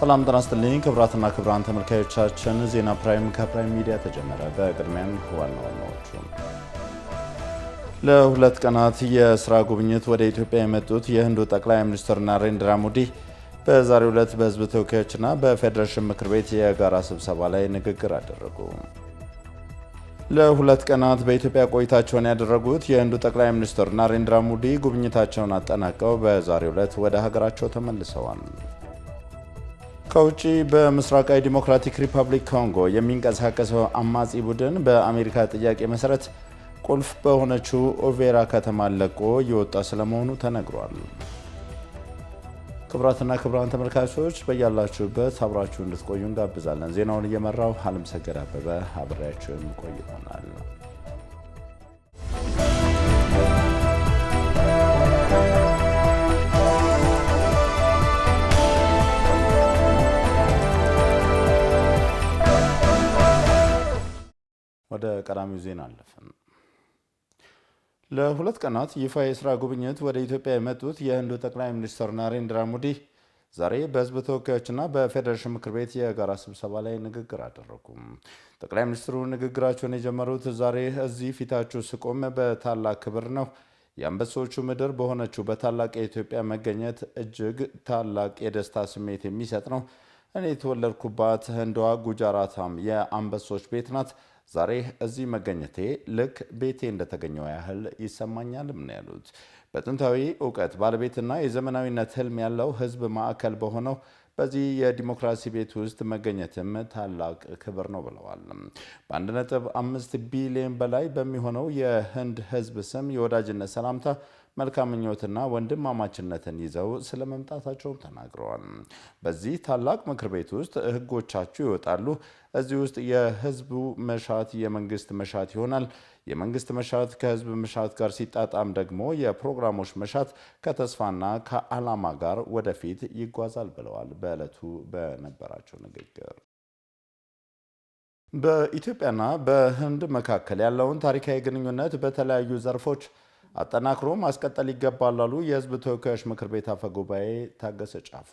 ሰላም ጤና ይስጥልኝ ክቡራትና ክቡራን ተመልካዮቻችን፣ ዜና ፕራይም ከፕራይም ሚዲያ ተጀመረ። በቅድሚያም ዋና ዋናዎቹ ለሁለት ቀናት የስራ ጉብኝት ወደ ኢትዮጵያ የመጡት የህንዱ ጠቅላይ ሚኒስትር ናሬንድራ ሞዲ በዛሬው ዕለት በህዝብ ተወካዮችና በፌዴሬሽን ምክር ቤት የጋራ ስብሰባ ላይ ንግግር አደረጉ። ለሁለት ቀናት በኢትዮጵያ ቆይታቸውን ያደረጉት የህንዱ ጠቅላይ ሚኒስትር ናሬንድራ ሞዲ ጉብኝታቸውን አጠናቀው በዛሬው ዕለት ወደ ሀገራቸው ተመልሰዋል። ከውጪ በምስራቃዊ ዲሞክራቲክ ሪፐብሊክ ኮንጎ የሚንቀሳቀሰው አማጺ ቡድን በአሜሪካ ጥያቄ መሰረት ቁልፍ በሆነችው ኦቬራ ከተማ ለቆ እየወጣ ስለመሆኑ ተነግሯል። ክቡራትና ክቡራን ተመልካቾች በያላችሁበት አብራችሁ እንድትቆዩ እንጋብዛለን። ዜናውን እየመራው አለም ሰገድ አበበ አብሬያችሁ ቆይ ይሆናል። ወደ ቀዳሚው ዜና አለፍን። ለሁለት ቀናት ይፋ የስራ ጉብኝት ወደ ኢትዮጵያ የመጡት የህንዱ ጠቅላይ ሚኒስትር ናሬንድራ ሞዲ ዛሬ በህዝብ ተወካዮችና በፌዴሬሽን ምክር ቤት የጋራ ስብሰባ ላይ ንግግር አደረጉ። ጠቅላይ ሚኒስትሩ ንግግራቸውን የጀመሩት ዛሬ እዚህ ፊታችሁ ስቆም በታላቅ ክብር ነው። የአንበሶቹ ምድር በሆነችው በታላቅ የኢትዮጵያ መገኘት እጅግ ታላቅ የደስታ ስሜት የሚሰጥ ነው። እኔ የተወለድኩባት ህንዷ ጉጃራታም የአንበሶች ቤት ናት። ዛሬ እዚህ መገኘቴ ልክ ቤቴ እንደተገኘው ያህል ይሰማኛልም ነው ያሉት። በጥንታዊ እውቀት ባለቤትና የዘመናዊነት ህልም ያለው ህዝብ ማዕከል በሆነው በዚህ የዲሞክራሲ ቤት ውስጥ መገኘትም ታላቅ ክብር ነው ብለዋል። በ1.5 ቢሊዮን በላይ በሚሆነው የህንድ ህዝብ ስም የወዳጅነት ሰላምታ መልካም ምኞትና ወንድማማችነትን ይዘው ስለመምጣታቸውም ተናግረዋል። በዚህ ታላቅ ምክር ቤት ውስጥ ህጎቻችሁ ይወጣሉ። እዚህ ውስጥ የህዝቡ መሻት የመንግስት መሻት ይሆናል። የመንግስት መሻት ከህዝብ መሻት ጋር ሲጣጣም ደግሞ የፕሮግራሞች መሻት ከተስፋና ከዓላማ ጋር ወደፊት ይጓዛል ብለዋል። በዕለቱ በነበራቸው ንግግር በኢትዮጵያና በህንድ መካከል ያለውን ታሪካዊ ግንኙነት በተለያዩ ዘርፎች አጠናክሮ ማስቀጠል ይገባል አሉ የህዝብ ተወካዮች ምክር ቤት አፈ ጉባኤ ታገሰ ጫፎ።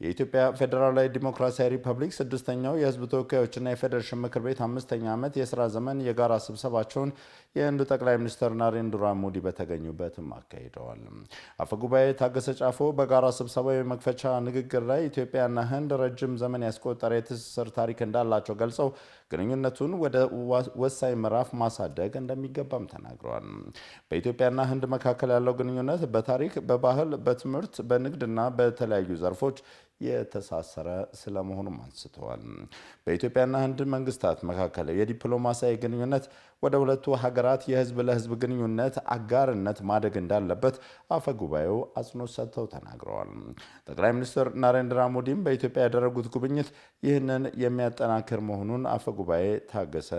የኢትዮጵያ ፌዴራላዊ ዲሞክራሲያዊ ሪፐብሊክ ስድስተኛው የህዝብ ተወካዮችና የፌዴሬሽን ምክር ቤት 5ኛ ዓመት የስራ ዘመን የጋራ ስብሰባቸውን የህንዱ ጠቅላይ ሚኒስትር ናሬንድራ ሞዲ በተገኙበትም አካሂደዋል። አፈ ጉባኤ ታገሰ ጫፎ በጋራ ስብሰባው የመክፈቻ ንግግር ላይ ኢትዮጵያና ህንድ ረጅም ዘመን ያስቆጠረ የትስስር ታሪክ እንዳላቸው ገልጸው ግንኙነቱን ወደ ወሳኝ ምዕራፍ ማሳደግ እንደሚገባም ተናግረዋል። በኢትዮጵያና ህንድ መካከል ያለው ግንኙነት በታሪክ፣ በባህል፣ በትምህርት፣ በንግድና በተለያዩ ዘርፎች የተሳሰረ ስለመሆኑም አንስተዋል። በኢትዮጵያና ህንድ መንግስታት መካከል የዲፕሎማሲያዊ ግንኙነት ወደ ሁለቱ ሀገራት የህዝብ ለህዝብ ግንኙነት አጋርነት ማደግ እንዳለበት አፈ ጉባኤው አጽንኦት ሰጥተው ተናግረዋል። ጠቅላይ ሚኒስትር ናሬንድራ ሞዲም በኢትዮጵያ ያደረጉት ጉብኝት ይህንን የሚያጠናክር መሆኑን አፈ ጉባኤ ታገሰ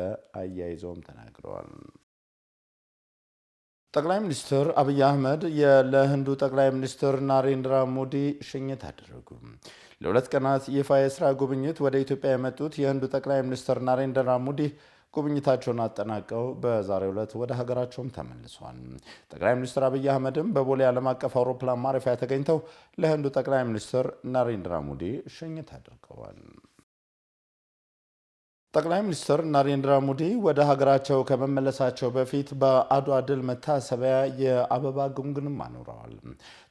አያይዘውም ተናግረዋል። ጠቅላይ ሚኒስትር አብይ አህመድ ለህንዱ ጠቅላይ ሚኒስትር ናሬንድራ ሞዲ ሽኝት አደረጉ። ለሁለት ቀናት ይፋ የስራ ጉብኝት ወደ ኢትዮጵያ የመጡት የህንዱ ጠቅላይ ሚኒስትር ናሬንድራ ሞዲ ጉብኝታቸውን አጠናቀው በዛሬው ዕለት ወደ ሀገራቸውም ተመልሰዋል። ጠቅላይ ሚኒስትር አብይ አህመድም በቦሌ ዓለም አቀፍ አውሮፕላን ማረፊያ ተገኝተው ለህንዱ ጠቅላይ ሚኒስትር ናሬንድራ ሞዲ ሽኝት አድርገዋል። ጠቅላይ ሚኒስትር ናሬንድራ ሞዲ ወደ ሀገራቸው ከመመለሳቸው በፊት በአድዋ ድል መታሰቢያ የአበባ ጉንጉንም አኑረዋል።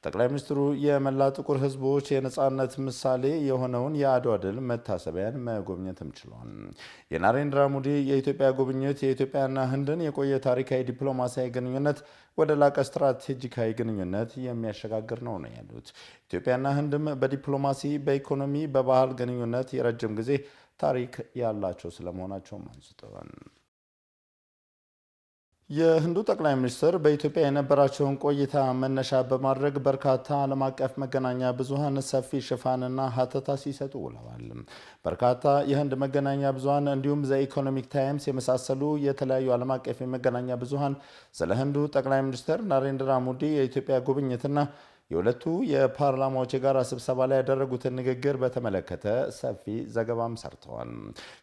ጠቅላይ ሚኒስትሩ የመላ ጥቁር ህዝቦች የነጻነት ምሳሌ የሆነውን የአድዋ ድል መታሰቢያን መጎብኘትም ችለዋል። የናሬንድራ ሞዲ የኢትዮጵያ ጉብኝት የኢትዮጵያና ህንድን የቆየ ታሪካዊ ዲፕሎማሲያዊ ግንኙነት ወደ ላቀ ስትራቴጂካዊ ግንኙነት የሚያሸጋግር ነው ያሉት። ኢትዮጵያና ህንድም በዲፕሎማሲ፣ በኢኮኖሚ፣ በባህል ግንኙነት የረጅም ጊዜ ታሪክ ያላቸው ስለመሆናቸውም አንስተዋል። የህንዱ ጠቅላይ ሚኒስትር በኢትዮጵያ የነበራቸውን ቆይታ መነሻ በማድረግ በርካታ ዓለም አቀፍ መገናኛ ብዙሃን ሰፊ ሽፋንና ሀተታ ሲሰጡ ውለዋል። በርካታ የህንድ መገናኛ ብዙሃን እንዲሁም ዘ ኢኮኖሚክ ታይምስ የመሳሰሉ የተለያዩ ዓለም አቀፍ የመገናኛ ብዙሃን ስለ ህንዱ ጠቅላይ ሚኒስትር ናሬንድራ ሞዲ የኢትዮጵያ ጉብኝትና የሁለቱ የፓርላማዎች የጋራ ስብሰባ ላይ ያደረጉትን ንግግር በተመለከተ ሰፊ ዘገባም ሰርተዋል።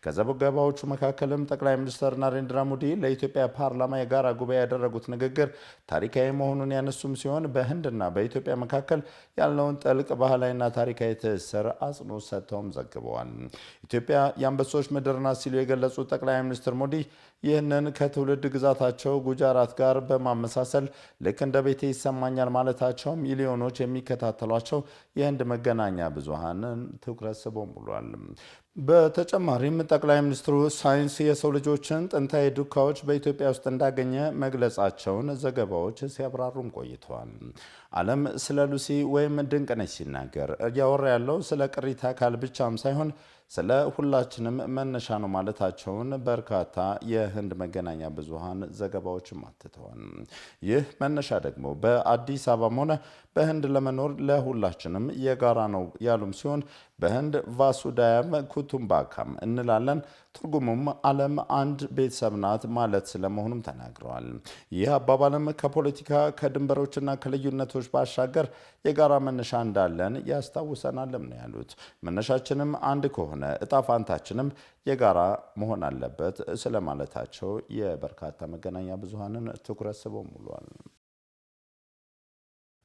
ከዘገባዎቹ መካከልም ጠቅላይ ሚኒስትር ናሬንድራ ሞዲ ለኢትዮጵያ ፓርላማ የጋራ ጉባኤ ያደረጉት ንግግር ታሪካዊ መሆኑን ያነሱም ሲሆን በህንድና በኢትዮጵያ መካከል ያለውን ጥልቅ ባህላዊና ታሪካዊ ትስስር አጽንኦት ሰጥተውም ዘግበዋል። ኢትዮጵያ የአንበሶች ምድር ናት ሲሉ የገለጹት ጠቅላይ ሚኒስትር ሞዲ ይህንን ከትውልድ ግዛታቸው ጉጃራት ጋር በማመሳሰል ልክ እንደ ቤቴ ይሰማኛል ማለታቸው ሚሊዮኖች የሚከታተሏቸው የህንድ መገናኛ ብዙሃንን ትኩረት ስቦም ብሏል። በተጨማሪም ጠቅላይ ሚኒስትሩ ሳይንስ የሰው ልጆችን ጥንታዊ ዱካዎች በኢትዮጵያ ውስጥ እንዳገኘ መግለጻቸውን ዘገባዎች ሲያብራሩም ቆይተዋል። ዓለም ስለ ሉሲ ወይም ድንቅነሽ ሲናገር እያወራ ያለው ስለ ቅሪተ አካል ብቻም ሳይሆን ስለ ሁላችንም መነሻ ነው ማለታቸውን በርካታ የህንድ መገናኛ ብዙሃን ዘገባዎችም አትተዋል። ይህ መነሻ ደግሞ በአዲስ አበባም ሆነ በህንድ ለመኖር ለሁላችንም የጋራ ነው ያሉም ሲሆን በህንድ ቫሱዳያም ኩቱምባካም እንላለን። ትርጉሙም ዓለም አንድ ቤተሰብ ናት ማለት ስለመሆኑም ተናግረዋል። ይህ አባባልም ከፖለቲካ ከድንበሮችና ከልዩነቶች ባሻገር የጋራ መነሻ እንዳለን ያስታውሰናልም ነው ያሉት። መነሻችንም አንድ ከሆነ እጣ ፋንታችንም የጋራ መሆን አለበት ስለማለታቸው የበርካታ መገናኛ ብዙሃንን ትኩረት ስቦም ውሏል።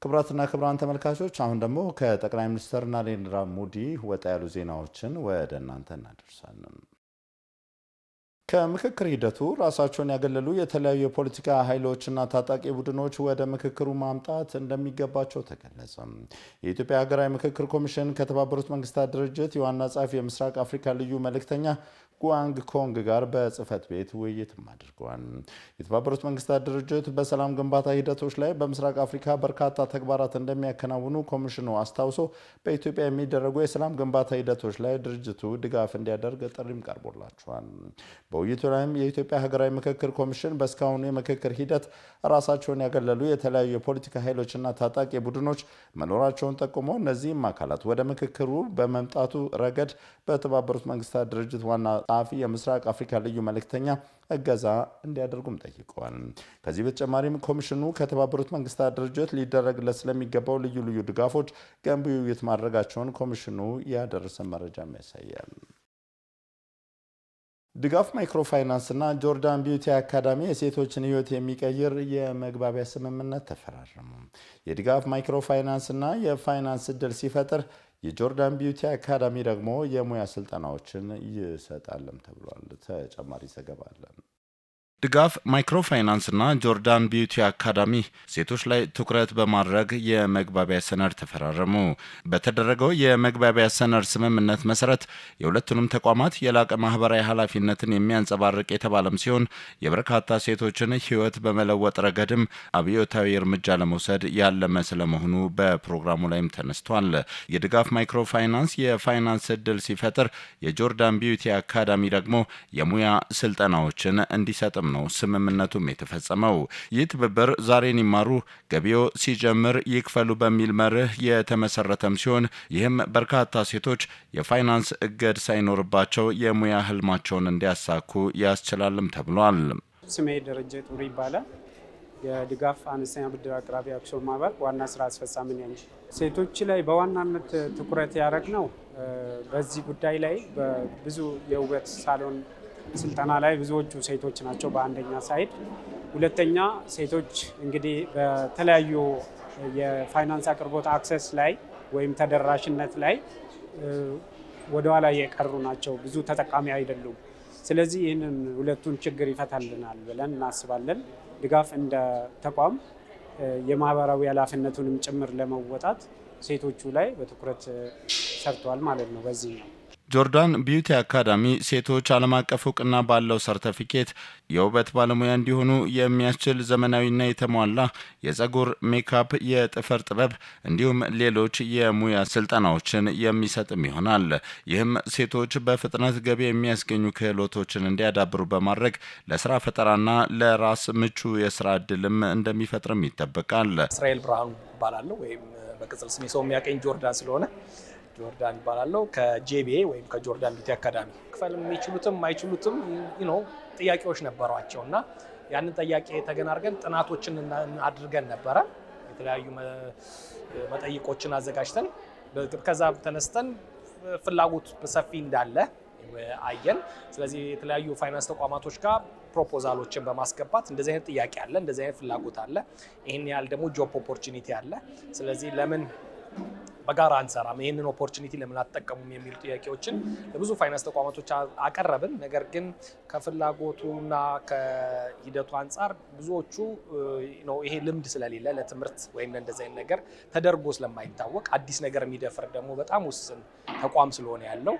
ክቡራትና ክቡራን ተመልካቾች አሁን ደግሞ ከጠቅላይ ሚኒስትር ናሬንድራ ሞዲ ወጣ ያሉ ዜናዎችን ወደ እናንተ እናደርሳለን። ከምክክር ሂደቱ ራሳቸውን ያገለሉ የተለያዩ የፖለቲካ ኃይሎችና ታጣቂ ቡድኖች ወደ ምክክሩ ማምጣት እንደሚገባቸው ተገለጸ። የኢትዮጵያ ሀገራዊ ምክክር ኮሚሽን ከተባበሩት መንግስታት ድርጅት የዋና ጸሐፊ የምስራቅ አፍሪካ ልዩ መልእክተኛ ጉዋንግ ኮንግ ጋር በጽህፈት ቤት ውይይትም አድርገዋል። የተባበሩት መንግስታት ድርጅት በሰላም ግንባታ ሂደቶች ላይ በምስራቅ አፍሪካ በርካታ ተግባራት እንደሚያከናውኑ ኮሚሽኑ አስታውሶ በኢትዮጵያ የሚደረጉ የሰላም ግንባታ ሂደቶች ላይ ድርጅቱ ድጋፍ እንዲያደርግ ጥሪም ቀርቦላቸዋል። በውይይቱ ላይም የኢትዮጵያ ሀገራዊ ምክክር ኮሚሽን በእስካሁኑ የምክክር ሂደት ራሳቸውን ያገለሉ የተለያዩ የፖለቲካ ኃይሎችና ታጣቂ ቡድኖች መኖራቸውን ጠቁሞ እነዚህም አካላት ወደ ምክክሩ በመምጣቱ ረገድ በተባበሩት መንግስታት ድርጅት ዋና ጸሐፊ የምስራቅ አፍሪካ ልዩ መልእክተኛ እገዛ እንዲያደርጉም ጠይቀዋል። ከዚህ በተጨማሪም ኮሚሽኑ ከተባበሩት መንግስታት ድርጅት ሊደረግለት ስለሚገባው ልዩ ልዩ ድጋፎች ገንቢ ውይይት ማድረጋቸውን ኮሚሽኑ ያደረሰ መረጃም ያሳያል። ድጋፍ ማይክሮፋይናንስ እና ጆርዳን ቢዩቲ አካዳሚ የሴቶችን ህይወት የሚቀይር የመግባቢያ ስምምነት ተፈራረሙ። የድጋፍ ማይክሮፋይናንስ እና የፋይናንስ እድል ሲፈጥር የጆርዳን ቢዩቲ አካዳሚ ደግሞ የሙያ ስልጠናዎችን ይሰጣልም ተብሏል። ተጨማሪ ዘገባ አለን። ድጋፍ ማይክሮፋይናንስና ጆርዳን ቢዩቲ አካዳሚ ሴቶች ላይ ትኩረት በማድረግ የመግባቢያ ሰነድ ተፈራረሙ። በተደረገው የመግባቢያ ሰነድ ስምምነት መሰረት የሁለቱንም ተቋማት የላቀ ማህበራዊ ኃላፊነትን የሚያንጸባርቅ የተባለም ሲሆን የበርካታ ሴቶችን ህይወት በመለወጥ ረገድም አብዮታዊ እርምጃ ለመውሰድ ያለመ ስለመሆኑ በፕሮግራሙ ላይም ተነስቷል። የድጋፍ ማይክሮፋይናንስ የፋይናንስ እድል ሲፈጥር፣ የጆርዳን ቢዩቲ አካዳሚ ደግሞ የሙያ ስልጠናዎችን እንዲሰጥም ነው ስምምነቱም የተፈጸመው። ይህ ትብብር ዛሬን ይማሩ ገቢዮ ሲጀምር ይክፈሉ በሚል መርህ የተመሰረተም ሲሆን ይህም በርካታ ሴቶች የፋይናንስ እገድ ሳይኖርባቸው የሙያ ህልማቸውን እንዲያሳኩ ያስችላልም ተብሏል። ስሜ ደረጀ ጡሪ ይባላል። የድጋፍ አነስተኛ ብድር አቅራቢ አክሲዮን ማህበር ዋና ስራ አስፈጻሚ ነኝ። ሴቶች ላይ በዋናነት ትኩረት ያደረግነው በዚህ ጉዳይ ላይ በብዙ የውበት ሳሎን ስልጠና ላይ ብዙዎቹ ሴቶች ናቸው በአንደኛ ሳይድ። ሁለተኛ ሴቶች እንግዲህ በተለያዩ የፋይናንስ አቅርቦት አክሰስ ላይ ወይም ተደራሽነት ላይ ወደኋላ የቀሩ ናቸው፣ ብዙ ተጠቃሚ አይደሉም። ስለዚህ ይህንን ሁለቱን ችግር ይፈታልናል ብለን እናስባለን። ድጋፍ እንደ ተቋም የማህበራዊ ኃላፊነቱንም ጭምር ለመወጣት ሴቶቹ ላይ በትኩረት ሰርተዋል ማለት ነው። በዚህ ነው ጆርዳን ቢዩቲ አካዳሚ ሴቶች ዓለም አቀፍ እውቅና ባለው ሰርተፊኬት የውበት ባለሙያ እንዲሆኑ የሚያስችል ዘመናዊና የተሟላ የጸጉር ሜካፕ፣ የጥፍር ጥበብ እንዲሁም ሌሎች የሙያ ስልጠናዎችን የሚሰጥም ይሆናል። ይህም ሴቶች በፍጥነት ገቢ የሚያስገኙ ክህሎቶችን እንዲያዳብሩ በማድረግ ለስራ ፈጠራና ለራስ ምቹ የስራ እድልም እንደሚፈጥርም ይጠበቃል። እስራኤል ብርሃኑ እባላለሁ ወይም በቅጽል ስሜ ሰው የሚያቀኝ ጆርዳን ስለሆነ ጆርዳን ይባላለው። ከጄቢኤ ወይም ከጆርዳን ቢዩቲ አካዳሚ ክፈል የሚችሉትም አይችሉትም ጥያቄዎች ነበሯቸው እና ያንን ጥያቄ ተገናርገን ጥናቶችን አድርገን ነበረ። የተለያዩ መጠይቆችን አዘጋጅተን ከዛ ተነስተን ፍላጎት በሰፊ እንዳለ አየን። ስለዚህ የተለያዩ ፋይናንስ ተቋማቶች ጋር ፕሮፖዛሎችን በማስገባት እንደዚህ አይነት ጥያቄ አለ፣ እንደዚህ አይነት ፍላጎት አለ፣ ይህን ያህል ደግሞ ጆብ ኦፖርቹኒቲ አለ፣ ስለዚህ ለምን በጋራ አንሰራም፣ ይህንን ኦፖርቹኒቲ ለምን አትጠቀሙም የሚሉ ጥያቄዎችን ለብዙ ፋይናንስ ተቋማቶች አቀረብን። ነገር ግን ከፍላጎቱና ከሂደቱ አንጻር ብዙዎቹ ይሄ ልምድ ስለሌለ ለትምህርት ወይም እንደዚህ አይነት ነገር ተደርጎ ስለማይታወቅ አዲስ ነገር የሚደፍር ደግሞ በጣም ውስን ተቋም ስለሆነ ያለው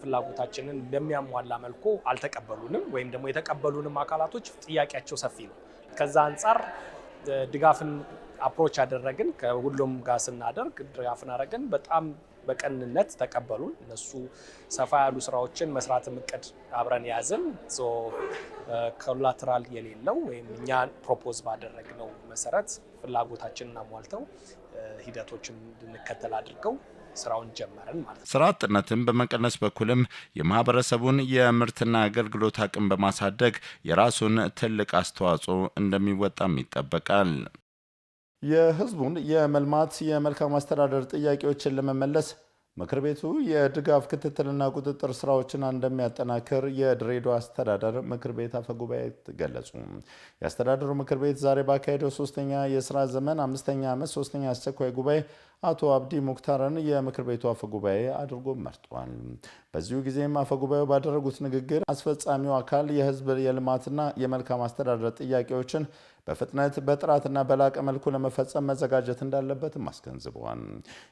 ፍላጎታችንን በሚያሟላ መልኩ አልተቀበሉንም፣ ወይም ደግሞ የተቀበሉንም አካላቶች ጥያቄያቸው ሰፊ ነው። ከዛ አንጻር ድጋፍን አፕሮች አደረግን። ከሁሉም ጋር ስናደርግ ድጋፍን አደረግን። በጣም በቀንነት ተቀበሉን። እነሱ ሰፋ ያሉ ስራዎችን መስራት እቅድ አብረን ያዝን። ኮላተራል የሌለው ወይም እኛ ፕሮፖዝ ባደረግነው መሰረት ፍላጎታችንን አሟልተው ሂደቶችን እንድንከተል አድርገው ስራውን ጀመረን ማለት ነው። ስራ አጥነትን በመቀነስ በኩልም የማህበረሰቡን የምርትና አገልግሎት አቅም በማሳደግ የራሱን ትልቅ አስተዋጽኦ እንደሚወጣም ይጠበቃል። የህዝቡን የመልማት የመልካም አስተዳደር ጥያቄዎችን ለመመለስ ምክር ቤቱ የድጋፍ ክትትልና ቁጥጥር ስራዎችን እንደሚያጠናክር የድሬዳዋ አስተዳደር ምክር ቤት አፈጉባኤ ገለጹ። የአስተዳደሩ ምክር ቤት ዛሬ ባካሄደው 3ኛ የስራ ዘመን 5ኛ ዓመት 3ኛ አስቸኳይ ጉባኤ አቶ አብዲ ሙክታርን የምክር ቤቱ አፈጉባኤ አድርጎ መርጧል። በዚሁ ጊዜም አፈጉባኤው ባደረጉት ንግግር አስፈጻሚው አካል የህዝብ የልማትና የመልካም አስተዳደር ጥያቄዎችን በፍጥነት በጥራትና በላቀ መልኩ ለመፈጸም መዘጋጀት እንዳለበትም አስገንዝበዋል።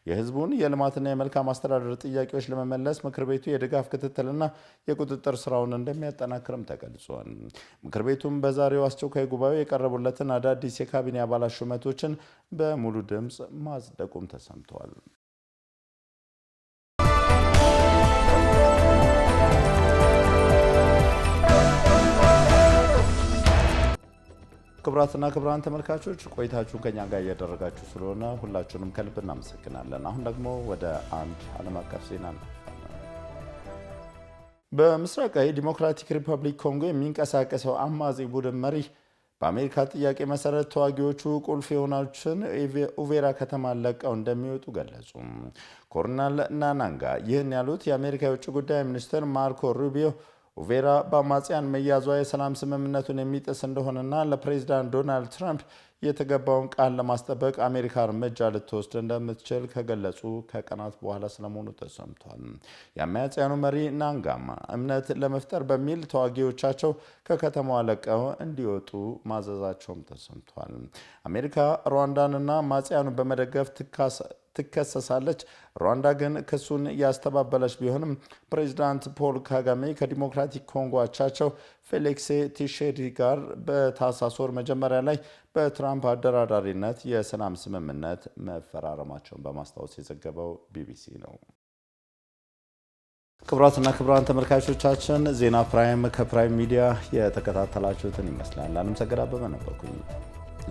የህዝቡን የልማትና የመልካም አስተዳደር ጥያቄዎች ለመመለስ ምክር ቤቱ የድጋፍ ክትትልና የቁጥጥር ስራውን እንደሚያጠናክርም ተገልጿል። ምክር ቤቱም በዛሬው አስቸኳይ ጉባኤው የቀረቡለትን አዳዲስ የካቢኔ አባላት ሹመቶችን በሙሉ ድምፅ ማጽደቁም ተሰምቷል። ክቡራትና ክቡራን ተመልካቾች ቆይታችሁን ከኛ ጋር እያደረጋችሁ ስለሆነ ሁላችሁንም ከልብ እናመሰግናለን። አሁን ደግሞ ወደ አንድ ዓለም አቀፍ ዜና ነው። በምስራቃዊ ዲሞክራቲክ ሪፐብሊክ ኮንጎ የሚንቀሳቀሰው አማጺ ቡድን መሪ በአሜሪካ ጥያቄ መሰረት ተዋጊዎቹ ቁልፍ የሆኑትን ኡቬራ ከተማን ለቀው እንደሚወጡ ገለጹ። ኮሎኔል ናናንጋ ይህን ያሉት የአሜሪካ የውጭ ጉዳይ ሚኒስትር ማርኮ ሩቢዮ ኡቬራ በአማጽያን መያዟ የሰላም ስምምነቱን የሚጥስ እንደሆነና ለፕሬዝዳንት ዶናልድ ትራምፕ የተገባውን ቃል ለማስጠበቅ አሜሪካ እርምጃ ልትወስድ እንደምትችል ከገለጹ ከቀናት በኋላ ስለመሆኑ ተሰምቷል። የአማጽያኑ መሪ ናንጋማ እምነት ለመፍጠር በሚል ተዋጊዎቻቸው ከከተማዋ ለቀው እንዲወጡ ማዘዛቸውም ተሰምቷል። አሜሪካ ሩዋንዳንና አማጽያኑ በመደገፍ ትከሰሳለች። ሩዋንዳ ግን ክሱን ያስተባበለች ቢሆንም ፕሬዚዳንት ፖል ካጋሜ ከዲሞክራቲክ ኮንጎ አቻቸው ፌሊክስ ቲሼዲ ጋር በታህሳስ ወር መጀመሪያ ላይ በትራምፕ አደራዳሪነት የሰላም ስምምነት መፈራረማቸውን በማስታወስ የዘገበው ቢቢሲ ነው። ክቡራትና ክቡራን ተመልካቾቻችን ዜና ፕራይም ከፕራይም ሚዲያ የተከታተላችሁትን ይመስላል። አለም ሰገድ አበበ ነበርኩኝ።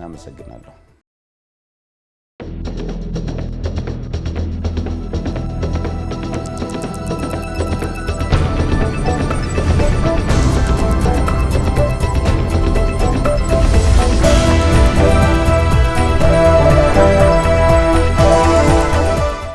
አመሰግናለሁ።